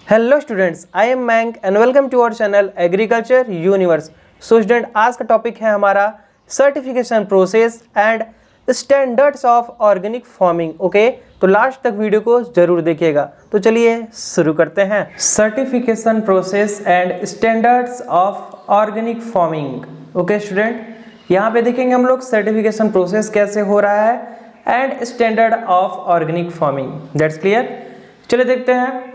Hello students, I am मैंक and welcome to our channel agriculture universe. So student, आज का topic है हमारा certification process and standards of organic farming. Okay, तो last तक video को जरूर देखिएगा। तो चलिए शुरू करते हैं। Certification process and standards of organic farming. Okay student, यहाँ पे देखेंगे हम लोग सर्टिफिकेशन प्रोसेस कैसे हो रहा है and standard of organic farming. That's clear. चलिए देखते हैं।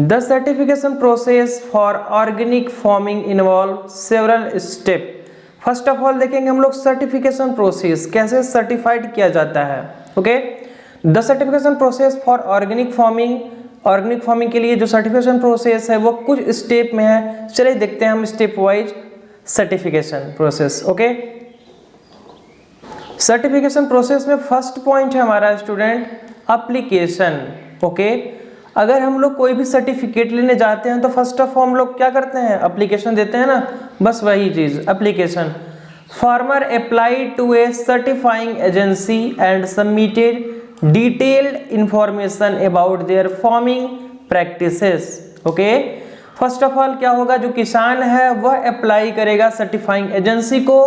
The certification process for organic farming involve several step। First of all देखेंगे हम लोग सर्टिफिकेशन प्रोसेस कैसे सर्टिफाइड किया जाता है। Okay, the certification process for organic farming के लिए जो सर्टिफिकेशन प्रोसेस है वो कुछ स्टेप में है। चलिए देखते हैं हम step wise certification process. Okay, certification process में फर्स्ट पॉइंट है हमारा स्टूडेंट एप्लीकेशन। ओके, अगर हम लोग कोई भी सर्टिफिकेट लेने जाते हैं तो फर्स्ट ऑफ ऑल हम लोग क्या करते हैं, एप्लीकेशन देते हैं ना, बस वही चीज application. Farmer apply to a certifying agency and submitted detailed information about their farming practices. Okay, first of all क्या होगा, जो किसान है वह अप्लाई करेगा सर्टिफाइंग एजेंसी को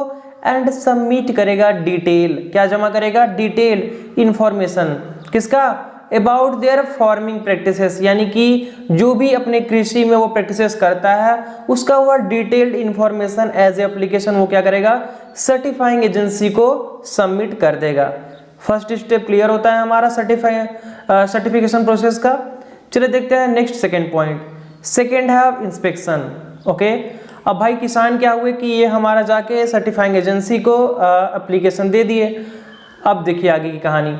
एंड सबमिट करेगा डिटेल, क्या जमा करेगा, डिटेल इंफॉर्मेशन किसका, अबाउट देयर फार्मिंग प्रैक्टिसेस, यानी कि जो भी अपने कृषि में वो प्रैक्टिसेस करता है उसका वह detailed information as a application वो क्या करेगा, सर्टिफाइंग एजेंसी को सबमिट कर देगा। फर्स्ट स्टेप क्लियर होता है हमारा सर्टिफिकेशन प्रोसेस का। चलिए देखते हैं नेक्स्ट सेकेंड पॉइंट। सेकेंड है इंस्पेक्शन। ओके, अब भाई किसान क्या हुए कि ये हमारा जाके सर्टिफाइंग एजेंसी को एप्लीकेशन दे दिए। अब देखिए आगे की कहानी।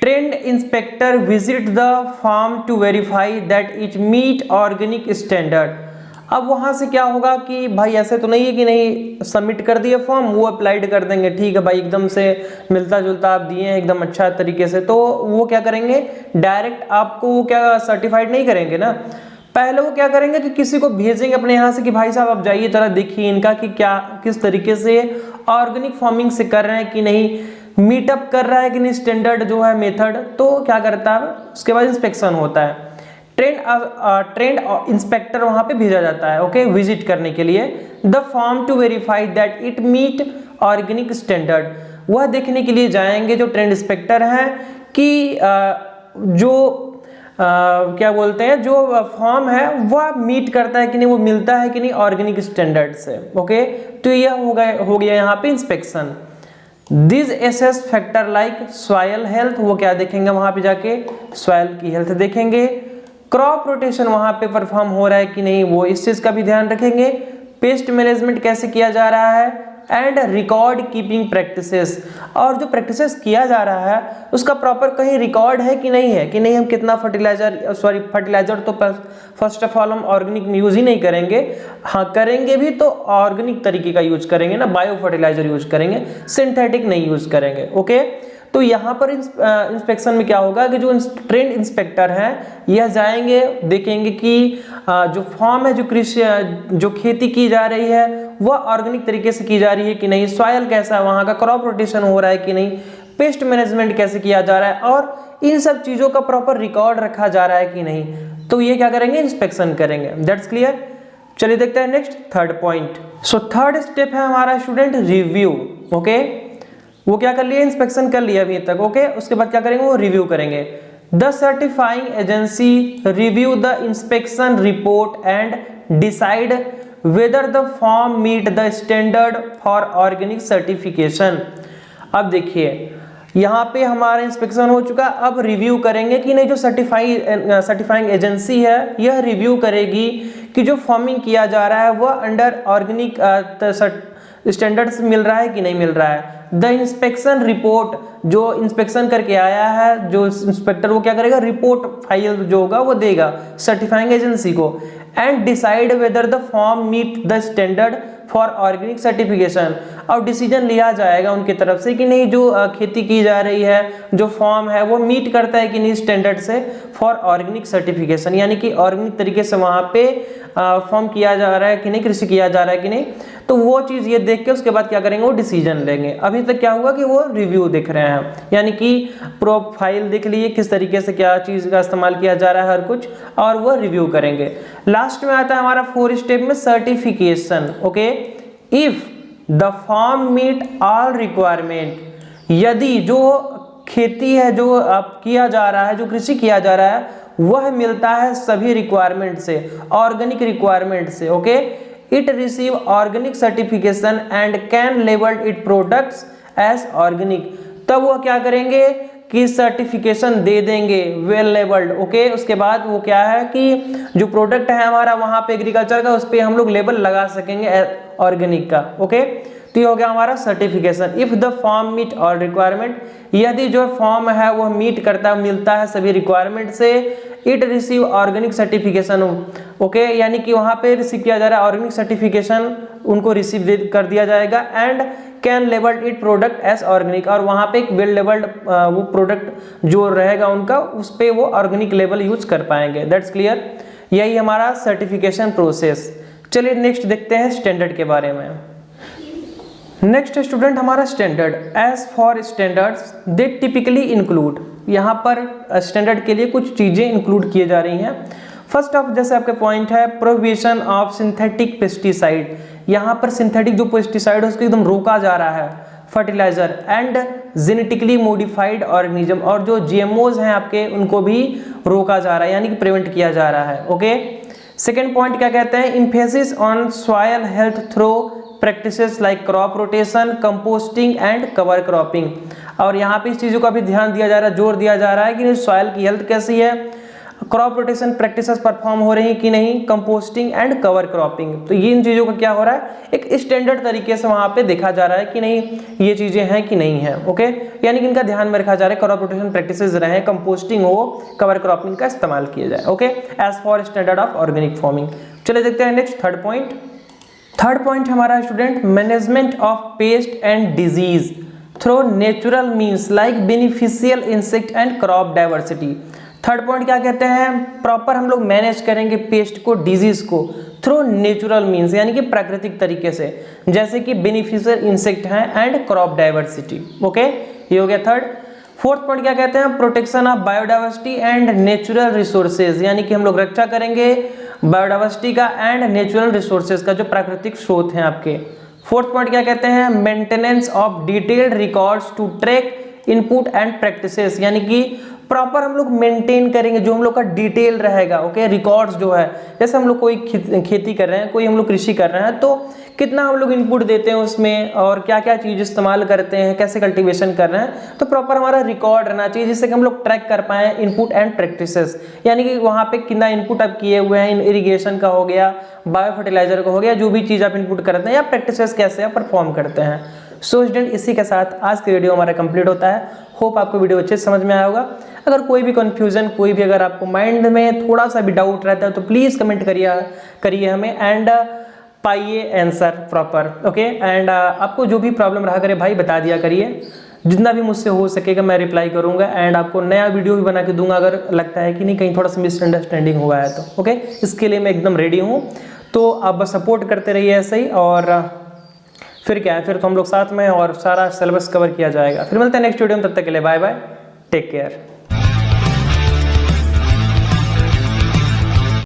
Trained inspector visit the farm to verify that it meet organic standard. अब वहां से क्या होगा कि भाई ऐसे तो नहीं है कि नहीं सबमिट कर दिए फॉर्म वो अप्लाइड कर देंगे, ठीक है भाई एकदम से मिलता जुलता आप दिए हैं एकदम अच्छा तरीके से, तो वो क्या करेंगे, डायरेक्ट आपको वो क्या सर्टिफाइड नहीं करेंगे ना। पहले वो क्या करेंगे कि किसी को भेजेंगे अपने यहाँ से कि भाई साहब आप जाइए जरा देखिए इनका कि क्या किस तरीके से ऑर्गेनिक फार्मिंग से कर रहे हैं कि नहीं, मीटअप कर रहा है कि नहीं स्टैंडर्ड जो है मेथड। तो क्या करता है, उसके बाद इंस्पेक्शन होता है। ट्रेंड इंस्पेक्टर वहां पे भेजा जाता है। ओके, विजिट करने के लिए the farm to verify that it meet organic standard. वह देखने के लिए जाएंगे जो ट्रेंड इंस्पेक्टर हैं कि क्या बोलते हैं, जो फॉर्म है वह मीट करता है कि नहीं, वो मिलता है कि नहीं ऑर्गेनिक स्टैंडर्ड से। ओके, तो यह हो गया यहाँ पे inspection. This assess factor like soil health, वो क्या देखेंगे वहां पे जाके, सॉइल की हेल्थ देखेंगे। क्रॉप रोटेशन वहां पे परफॉर्म हो रहा है कि नहीं वो इस चीज का भी ध्यान रखेंगे। पेस्ट मैनेजमेंट कैसे किया जा रहा है एंड रिकॉर्ड कीपिंग प्रैक्टिसेस, और जो प्रैक्टिसेस किया जा रहा है उसका प्रॉपर कहीं रिकॉर्ड है कि नहीं हम कितना फर्टिलाइजर तो फर्स्ट ऑफ ऑल हम ऑर्गेनिक यूज ही नहीं करेंगे, हाँ करेंगे भी तो ऑर्गेनिक तरीके का यूज करेंगे ना, बायो फर्टिलाइजर यूज करेंगे, सिंथेटिक नहीं यूज करेंगे। ओके, तो यहाँ पर इंस्पेक्शन में क्या होगा कि जो ट्रेंड इंस्पेक्टर हैं यह जाएंगे देखेंगे कि जो फार्म है, जो कृषि जो खेती की जा रही है वह ऑर्गेनिक तरीके से की जा रही है कि नहीं, सॉइल कैसा है वहाँ का, क्रॉप रोटेशन हो रहा है कि नहीं, पेस्ट मैनेजमेंट कैसे किया जा रहा है, और इन सब चीज़ों का प्रॉपर रिकॉर्ड रखा जा रहा है कि नहीं। तो ये क्या करेंगे, इंस्पेक्शन करेंगे। That's clear. चलिए देखते हैं next third point. So third step है हमारा स्टूडेंट रिव्यू। ओके, वो क्या कर लिया, इंस्पेक्शन कर लिया अभी तक। ओके, उसके बाद क्या करेंगे, वो रिव्यू करेंगे। The certifying agency review the inspection report and decide whether the farm meet the standard for organic certification. अब देखिए यहाँ पे हमारा इंस्पेक्शन हो चुका, अब रिव्यू करेंगे कि नहीं, जो सर्टिफाइंग एजेंसी है यह रिव्यू करेगी कि जो फार्मिंग किया जा रहा है वह अंडर ऑर्गेनिक स्टैंडर्ड्स मिल रहा है कि नहीं मिल रहा है। द इंस्पेक्शन रिपोर्ट, जो इंस्पेक्शन करके आया है जो इंस्पेक्टर वो क्या करेगा, रिपोर्ट फाइल जो होगा वो देगा सर्टिफाइंग एजेंसी को, and decide whether the farm meet the standard for organic certification, और डिसीजन लिया जाएगा उनकी तरफ से कि नहीं जो खेती की जा रही है, जो फॉर्म है वो मीट करता है कि नहीं स्टैंडर्ड से फॉर ऑर्गेनिक सर्टिफिकेशन, यानी कि ऑर्गेनिक तरीके से वहाँ पे फॉर्म किया जा रहा है कि नहीं, कृषि किया जा रहा है कि नहीं। तो वो चीज़ ये देख के उसके बाद क्या करेंगे, वो डिसीजन लेंगे। अभी तक क्या हुआ कि वो रिव्यू दिख रहे हैं, यानी कि प्रोफाइल देख लिए किस तरीके से क्या चीज़ का इस्तेमाल किया जा रहा है हर कुछ, और वो रिव्यू करेंगे। लास्ट में आता है हमारा 4 स्टेप में certification. Okay, if the farm meet all requirement, यदि जो खेती है जो अब किया जा रहा है, जो कृषि किया जा रहा है वह मिलता है सभी रिक्वायरमेंट से, ऑर्गेनिक रिक्वायरमेंट से। Okay, it receive organic certification and can label it products as organic, तब वो क्या करेंगे कि सर्टिफिकेशन दे देंगे वेल लेबल्ड। ओके, उसके बाद वो क्या है कि जो प्रोडक्ट है हमारा वहां पे एग्रीकल्चर का, उस पर हम लोग लेबल लगा सकेंगे ऑर्गेनिक का। ओके, तो ये हो गया हमारा certification. If the farm meet all requirement, यदि जो फॉर्म है वो मीट करता है, मिलता है सभी रिक्वायरमेंट से, it receive organic certification. Okay, यानी कि वहां पे रिसीव किया जा रहा है ऑर्गेनिक सर्टिफिकेशन, उनको रिसीव कर दिया जाएगा, and can label it product as organic, और वहां पे एक वेल लेबल्ड वो प्रोडक्ट जो रहेगा उनका, उस पे वो ऑर्गेनिक लेबल यूज कर पाएंगे। दैट्स क्लियर, यही हमारा सर्टिफिकेशन प्रोसेस। चलिए नेक्स्ट देखते हैं स्टैंडर्ड के बारे में। नेक्स्ट स्टूडेंट हमारा standard. As for standards they typically include, यहाँ पर स्टैंडर्ड के लिए कुछ चीज़ें इंक्लूड किए जा रही हैं। फर्स्ट ऑफ जैसे आपके पॉइंट है प्रोहिबिशन ऑफ सिंथेटिक पेस्टिसाइड, यहाँ पर सिंथेटिक जो पेस्टिसाइड है उसको एकदम रोका जा रहा है, fertilizer and genetically modified organism, और जो जीएमओज हैं आपके उनको भी रोका जा रहा है, यानी कि प्रिवेंट किया जा रहा है। ओके, सेकेंड पॉइंट क्या कहते हैं, emphasis on soil health through practices like crop rotation, composting and cover cropping, और यहाँ पे इस चीज़ों का भी ध्यान दिया जा रहा है, जोर दिया जा रहा है कि सॉइल की हेल्थ कैसी है, क्रॉप रोटेशन प्रैक्टिसेस परफॉर्म हो रही कि नहीं, कंपोस्टिंग एंड कवर क्रॉपिंग। तो ये इन चीज़ों का क्या हो रहा है, एक स्टैंडर्ड तरीके से वहाँ पे देखा जा रहा है कि नहीं ये चीज़ें हैं कि नहीं है। ओके, यानी कि इनका ध्यान में रखा जा रहा है, क्रॉप रोटेशन प्रैक्टिसेस रहे, कंपोस्टिंग हो, कवर क्रॉपिंग का इस्तेमाल किया जाए। Okay, as for standard of organic farming. चलिए देखते हैं next third point. Third point हमारा student management of pest and disease through natural means like beneficial insect and crop diversity. Third point क्या कहते हैं, प्रॉपर हम लोग मैनेज करेंगे पेस्ट को, डिजीज को थ्रू नेचुरल मीन्स, यानी कि प्राकृतिक तरीके से, जैसे कि बेनिफिशियल इंसेक्ट हैं एंड क्रॉप डाइवर्सिटी। ओके, ये हो गया थर्ड। फोर्थ पॉइंट क्या कहते हैं, protection of biodiversity and natural resources, यानी कि हम लोग रक्षा करेंगे बायोडाइवर्सिटी का एंड नेचुरल रिसोर्सेज का, जो प्राकृतिक स्रोत हैं आपके। फोर्थ पॉइंट क्या कहते हैं, maintenance of detailed records to track input and practices, यानी कि प्रॉपर हम लोग मेंटेन करेंगे जो हम लोग का डिटेल रहेगा। ओके, रिकॉर्ड्स जो है, जैसे हम लोग कोई खेती कर रहे हैं, कोई हम लोग कृषि कर रहे हैं, तो कितना हम लोग इनपुट देते हैं उसमें, और क्या क्या चीज़ इस्तेमाल करते हैं, कैसे कल्टीवेशन कर रहे हैं, तो प्रॉपर हमारा रिकॉर्ड रहना चाहिए, जिससे कि हम लोग ट्रैक कर पाएँ इनपुट एंड प्रैक्टिसेस, यानी कि वहाँ पे कितना इनपुट आप किए हुए हैं, इरिगेशन का हो गया, बायो फर्टिलाइजर का हो गया, जो भी चीज़ आप इनपुट करते हैं, या प्रैक्टिसेस कैसे आप परफॉर्म करते हैं। सो स्टूडेंट, इसी के साथ आज की वीडियो हमारा कंप्लीट होता है। होप आपको वीडियो अच्छे से समझ में आया होगा। अगर कोई भी कन्फ्यूजन, कोई भी अगर आपको माइंड में थोड़ा सा भी डाउट रहता है तो प्लीज़ कमेंट करिए हमें, एंड पाइए आंसर प्रॉपर। ओके, एंड आपको जो भी प्रॉब्लम रहा करे भाई बता दिया करिए, जितना भी मुझसे हो सकेगा मैं रिप्लाई करूंगा, एंड आपको नया वीडियो भी बना के दूंगा अगर लगता है कि नहीं कहीं थोड़ा सा मिसअंडरस्टैंडिंग हुआ है तो। ओके, इसके लिए मैं एकदम रेडी हूँ, तो आप बस सपोर्ट करते रहिए ऐसे ही, और फिर क्या है, फिर तो हम लोग साथ में और सारा सिलेबस कवर किया जाएगा। फिर मिलते हैं नेक्स्ट वीडियो में, तब तक के लिए बाय बाय, टेक केयर।